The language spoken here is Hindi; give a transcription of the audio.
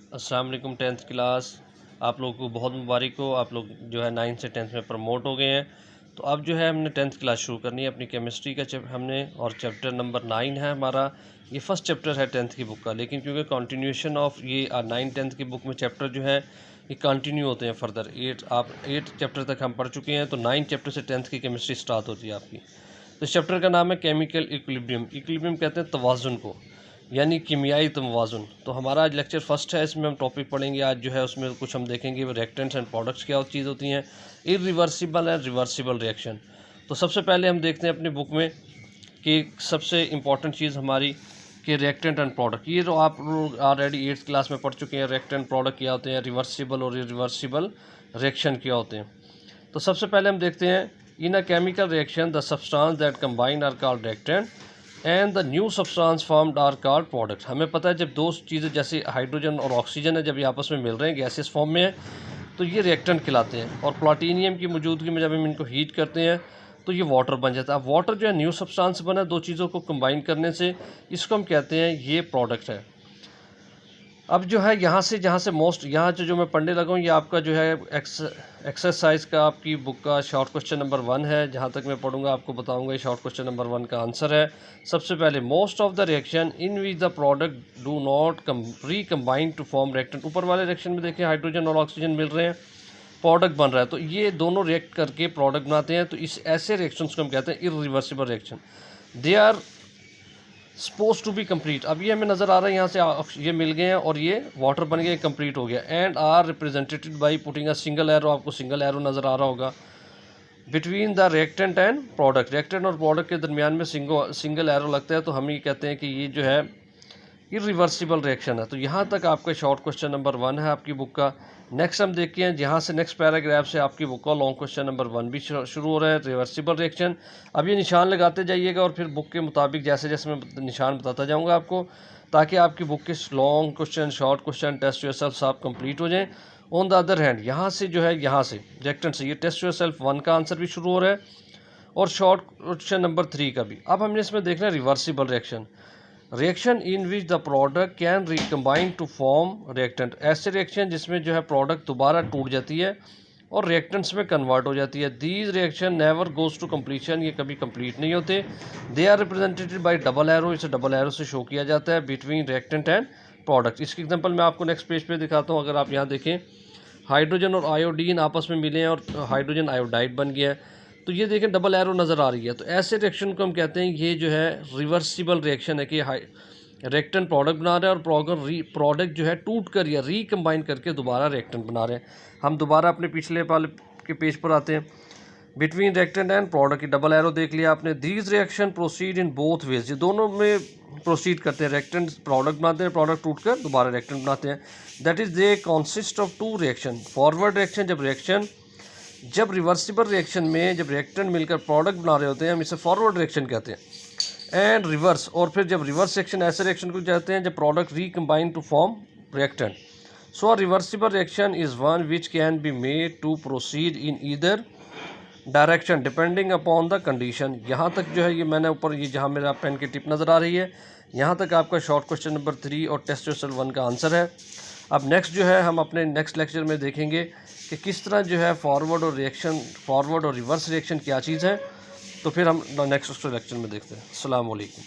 अस्सलाम वालेकुम। 10th क्लास आप लोगों को बहुत मुबारक हो। आप लोग जो है 9th से 10th में प्रमोट हो गए हैं। तो अब जो है हमने 10th क्लास शुरू करनी है अपनी केमिस्ट्री का हमने, और चैप्टर नंबर 9 है हमारा। ये फर्स्ट चैप्टर है 10th की बुक का, लेकिन क्योंकि कंटिन्यूशन ऑफ ये 9 10th की बुक में चैप्टर जो है ये कंटिन्यू होते हैं फर्दर। 8 चैप्टर तक हम पढ़ चुके हैं, तो 9 चैप्टर से 10th की केमिस्ट्री स्टार्ट होती है आपकी। तो इस चैप्टर का नाम है केमिकल इक्विलिब्रियम। इक्विलिब्रियम कहते हैं तवाज़ुन को, यानी कीमियाई तवाज़ुन। तो हमारा आज लेक्चर फर्स्ट है, इसमें हम टॉपिक पढ़ेंगे आज जो है, उसमें कुछ हम देखेंगे रिएक्टेंट्स एंड प्रोडक्ट्स क्या चीज़ होती हैं, इरिवर्सिबल एंड रिवर्सिबल रिएक्शन। तो सबसे पहले हम देखते हैं अपनी बुक में कि सबसे इम्पॉर्टेंट चीज़ हमारी कि रिएक्टेंट एंड प्रोडक्ट। ये जो आप लोग ऑलरेडी 8th क्लास में पढ़ चुके हैं, रिएक्टेंट प्रोडक्ट क्या होते हैं, रिवर्सिबल और इरिवर्सिबल रिएक्शन क्या होते हैं। तो सबसे पहले हम देखते हैं in a chemical reaction the substance that combine are called reactant and the new substance formed are called product. हमें पता है जब दो चीज़ें जैसे हाइड्रोजन और ऑक्सीजन है, जब ये आपस में मिल रहे हैं गैसेस फॉर्म में है, तो ये रिएक्टेंट कहलाते हैं। और प्लाटीनियम की मौजूदगी में जब हम इनको हीट करते हैं तो ये वाटर बन जाता है। अब वाटर जो है न्यू सब्सटेंस बना, दो चीज़ों को कंबाइन करने से, इसको हम कहते हैं ये प्रोडक्ट है। अब जो है यहाँ से जहाँ से मोस्ट यहाँ जो मैं पढ़ने लगा हूँ, ये आपका जो है एक्सरसाइज का आपकी बुक का शॉर्ट क्वेश्चन नंबर 1 है। जहाँ तक मैं पढ़ूंगा आपको बताऊंगा ये शॉर्ट क्वेश्चन नंबर 1 का आंसर है। सबसे पहले most of the reaction in which the product do not recombine to form reactant. ऊपर वाले रिएक्शन में देखिए हाइड्रोजन और ऑक्सीजन मिल रहे हैं, प्रोडक्ट बन रहा है, तो ये दोनों रिएक्ट करके प्रोडक्ट बनाते हैं। तो इस ऐसे रिएक्शंस को हम कहते हैं irreversible reaction. They are suppose to be complete. अब ये हमें नज़र आ रहा है यहाँ से ये मिल गए हैं और ये वाटर बन गया, कंप्लीट हो गया। And are represented by putting a single arrow. आपको सिंगल एरो नज़र आ रहा होगा between the reactant and product. Reactant और प्रोडक्ट के दरमियान में सिंगल एरो लगता है, तो हम ये कहते हैं कि ये जो है इरिवर्सिबल रिएक्शन है। तो यहाँ तक आपका शॉर्ट क्वेश्चन नंबर 1 है आपकी बुक का। नेक्स्ट हम देखते हैं, जहाँ से नेक्स्ट पैराग्राफ से आपकी बुक का लॉन्ग क्वेश्चन नंबर 1 भी शुरू हो रहा है, रिवर्सिबल रिएक्शन। अब ये निशान लगाते जाइएगा और फिर बुक के मुताबिक जैसे जैसे मैं निशान बताता जाऊँगा आपको, ताकि आपकी बुक के long question, short question, test yourself सब कंप्लीट हो जाएँ। ऑन द अदर हैंड यहाँ से जो है, यहाँ से रिएक्टेंट से ये टेस्ट योरसेल्फ 1 का आंसर भी शुरू हो रहा है और शॉर्ट क्वेश्चन नंबर 3 का भी। अब हमने इसमें देखना है reversible reaction. Reaction in which the product can recombine to form reactant. ऐसे रिएक्शन जिसमें जो है प्रोडक्ट दोबारा टूट जाती है और रिएक्टेंट्स में कन्वर्ट हो जाती है। These reaction never goes to completion. ये कभी कंप्लीट नहीं होते। They are represented by double arrow. इसे डबल एरो से शो किया जाता है बिटवीन रिएक्टेंट एंड प्रोडक्ट। इसकी एग्जांपल मैं आपको नेक्स्ट पेज पे दिखाता हूँ। अगर आप यहाँ देखें, हाइड्रोजन और आयोडीन आपस में मिले हैं और हाइड्रोजन आयोडाइड बन गया है, तो ये देखें डबल एरो नज़र आ रही है। तो ऐसे रिएक्शन को हम कहते हैं ये जो है रिवर्सिबल रिएक्शन है कि रिएक्टेंट प्रोडक्ट बना रहे हैं और प्रोडक्ट जो है टूट कर या रिकम्बाइन करके दोबारा रिएक्टेंट बना रहे हैं। हम दोबारा अपने पिछले वाले के पेज पर आते हैं। बिटवीन रिएक्टेंट एंड प्रोडक्ट की डबल एरो देख लिया आपने। These reaction proceed in both ways. ये दोनों में प्रोसीड करते हैं। रिएक्टेंट प्रोडक्ट बनाते हैं, प्रोडक्ट टूट कर दोबारा रिएक्टेंट बनाते हैं। That is they consist of 2 reaction. Forward reaction जब रिवर्सिबल रिएक्शन में जब रिएक्टेंट मिलकर प्रोडक्ट बना रहे होते हैं, हम इसे फॉरवर्ड रिएक्शन कहते हैं। एंड रिवर्स, और फिर जब रिवर्स रिएक्शन ऐसे रिएक्शन को कहते हैं जब product recombine to form reactant. So a reversible reaction is one which can be made to proceed in either direction depending upon the condition. यहाँ तक जो है ये मैंने ऊपर ये जहाँ मेरा पेन की टिप नज़र आ रही है, यहाँ तक आपका शॉर्ट क्वेश्चन नंबर 3 और टेस्ट योरसेल्फ 1 का आंसर है। अब नेक्स्ट जो है हम अपने नेक्स्ट लेक्चर में देखेंगे कि किस तरह जो है फॉरवर्ड और रिवर्स रिएक्शन क्या चीज़ है। तो फिर हम नेक्स्ट लेक्चर में देखते हैं। अस्सलाम वालेकुम।